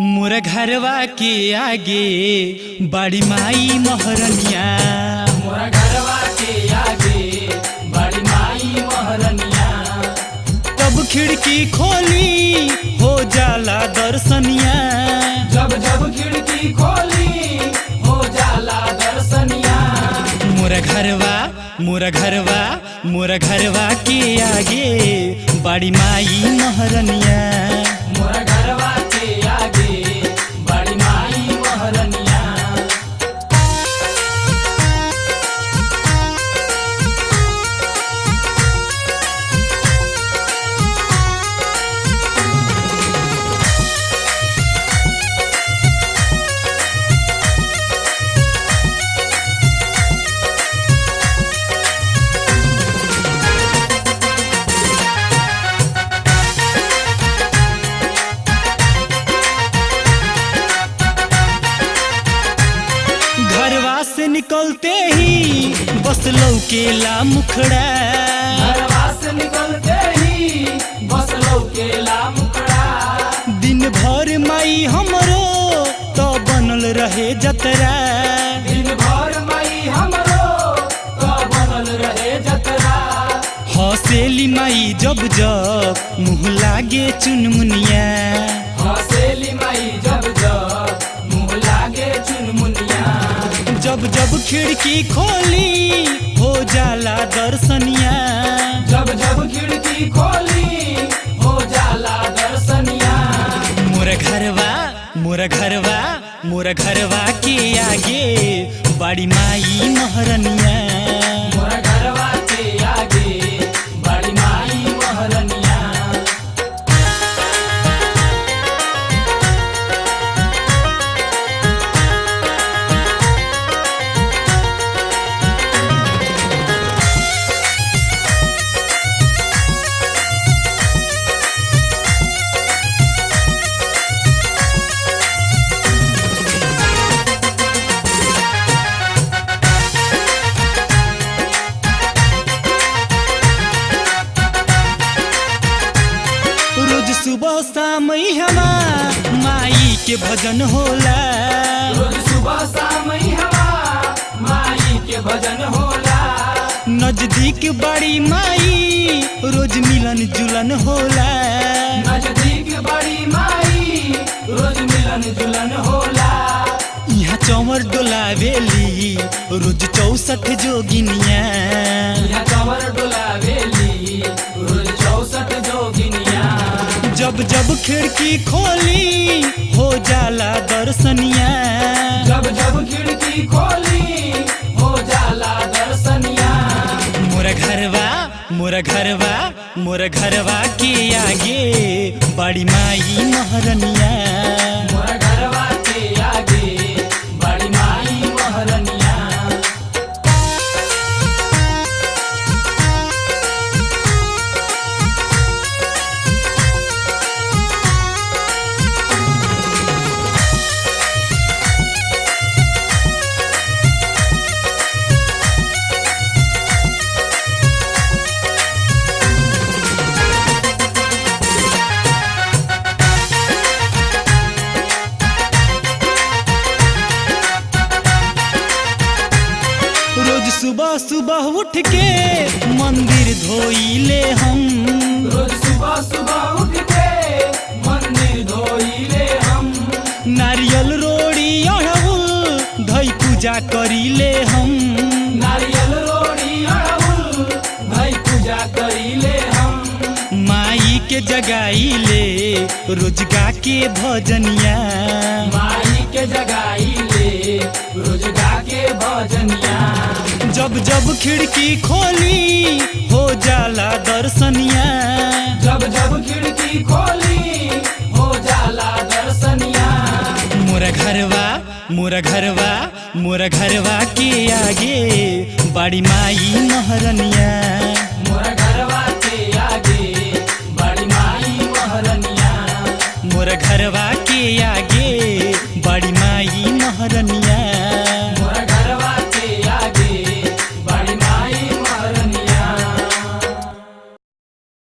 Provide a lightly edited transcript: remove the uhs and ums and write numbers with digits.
मोर घरवा के आगे बड़ी माई महरनिया। मोर घरवा के आगे बड़ी माई महरनिया। तब खिड़की खोली हो जाला दर्शनिया। जब जब खिड़की खोली हो जाला दर्शनिया। मोर घरवा के आगे बड़ी माई महरनिया। मोर घरवा के आगे बड़ी माई महरनिया। घरवा से निकलते ही बस लौकेला मुखड़ा। घरवा से निकलते ही बस लौकेला मुखड़ा। दिन भर माई हमरो तो बनल रहे जतरा। दिन भर माई हमरो तो बनल रहे जतरा। हसेली माई जब जब मुँह लागे चुनमुनिया। हसेली माई जब जब मुँह लागे चुनमुनिया। जब जब खिड़की खोली हो जाला दर्शनिया। जब जब खिड़की खोली हो जाला दर्शनिया। मोर घरवा के आगे बड़ी माई महरनिया। मोर घरवा के आगे बड़ी माई महरनिया। रोज सुबह शाम हवा माई के भजन होला। रोज सुबह शाम हवा माई के भजन होला। नजदीक बड़ी माई रोज मिलन जुलन होला। नजदीक बड़ी माई रोज मिलन जुलन होला। यहाँ चौवर डोलावेली रोज 64 जोगिनिया। यहाँ चंवर डोलावेली रोज 64 जोगिनिया। जब जब खिड़की खोली हो जाला दर्शनिया। जब जब खिड़की खोली हो जाला दर्शनिया। मोर घरवा के आगे बड़ी माई महरनिया। मोर घरवा के आगे बड़ी माई महरनिया। रोज सुबह सुबह उठ के मंदिर धोइले हम। रोज सुबह सुबह उठ के मंदिर धोइले हम। नारियल रोड़ी अड़हुल धई पूजा करीले हम। नारियल रोड़ी अड़हुल भाई पूजा करीले हम। माई के जगाइले रोज गा के भजनिया। माई के जगाइले रोज गा के भजनिया। जब जब खिड़की खोली हो जाला दर्शनिया। जब जब खिड़की खोली हो जाला दर्शनिया। मोर घरवा के आगे बड़ी माई महरनिया।